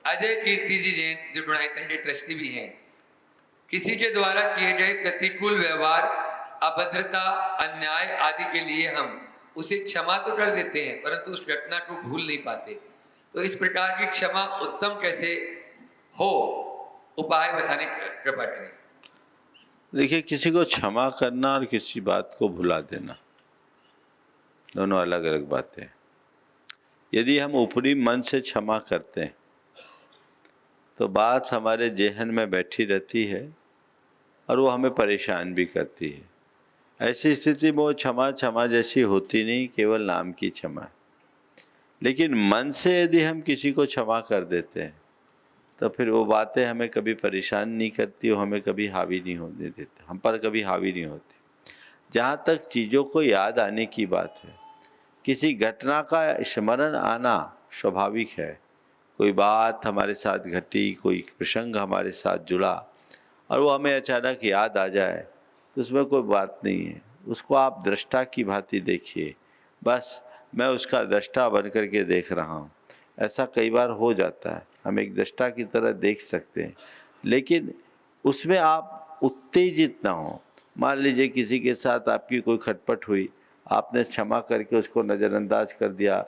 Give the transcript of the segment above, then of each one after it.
अजय कीर्ति जी जैन जो गुणायतन के ट्रस्टी भी हैं, किसी के द्वारा किए गए प्रतिकूल व्यवहार, अभद्रता, अन्याय आदि के लिए हम उसे क्षमा तो कर देते हैं, परंतु उस घटना को भूल नहीं पाते। तो इस प्रकार की क्षमा उत्तम कैसे हो, उपाय बताने की कृपा करें। देखिए, किसी को क्षमा करना और किसी बात को भुला देना दोनों अलग अलग बातें हैं। यदि हम ऊपरी मन से क्षमा करते हैं तो बात हमारे जेहन में बैठी रहती है और वो हमें परेशान भी करती है। ऐसी स्थिति में वो क्षमा क्षमा जैसी होती नहीं, केवल नाम की क्षमा है। लेकिन मन से यदि हम किसी को क्षमा कर देते हैं तो फिर वो बातें हमें कभी परेशान नहीं करती, वो हमें कभी हावी नहीं होने देती, हम पर कभी हावी नहीं होती। जहाँ तक चीज़ों को याद आने की बात है, किसी घटना का स्मरण आना स्वाभाविक है। कोई बात हमारे साथ घटी, कोई प्रसंग हमारे साथ जुड़ा और वो हमें अचानक याद आ जाए तो उसमें कोई बात नहीं है। उसको आप दृष्टा की भांति देखिए, बस मैं उसका दृष्टा बन करके देख रहा हूँ। ऐसा कई बार हो जाता है, हम एक दृष्टा की तरह देख सकते हैं, लेकिन उसमें आप उत्तेजित ना हो। मान लीजिए किसी के साथ आपकी कोई खटपट हुई, आपने क्षमा करके उसको नज़रअंदाज कर दिया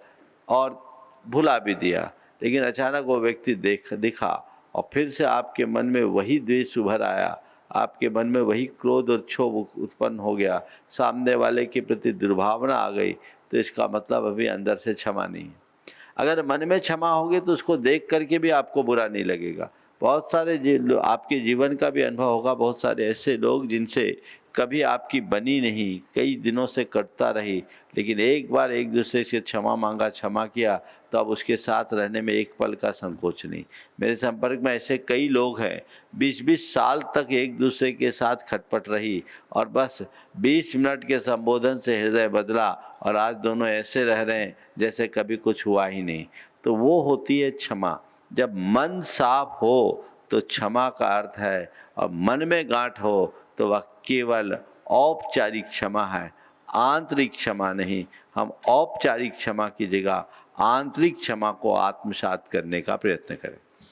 और भुला भी दिया, लेकिन अचानक वो व्यक्ति दिखा और फिर से आपके मन में वही द्वेष उभर आया, आपके मन में वही क्रोध और क्षोभ उत्पन्न हो गया, सामने वाले के प्रति दुर्भावना आ गई, तो इसका मतलब अभी अंदर से क्षमा नहीं है। अगर मन में क्षमा होगी तो उसको देख करके भी आपको बुरा नहीं लगेगा। बहुत सारे आपके जीवन का भी अनुभव होगा, बहुत सारे ऐसे लोग जिनसे कभी आपकी बनी नहीं, कई दिनों से कटता रही, लेकिन एक बार एक दूसरे से क्षमा मांगा, क्षमा किया, तो अब उसके साथ रहने में एक पल का संकोच नहीं। मेरे संपर्क में ऐसे कई लोग हैं, 20-20 साल तक एक दूसरे के साथ खटपट रही और बस 20 मिनट के संबोधन से हृदय बदला और आज दोनों ऐसे रह रहे हैं जैसे कभी कुछ हुआ ही नहीं। तो वो होती है क्षमा। जब मन साफ हो तो क्षमा का अर्थ है, और मन में गांठ हो तो वह केवल औपचारिक क्षमा है, आंतरिक क्षमा नहीं। हम औपचारिक क्षमा की जगह आंतरिक क्षमा को आत्मसात करने का प्रयत्न करें।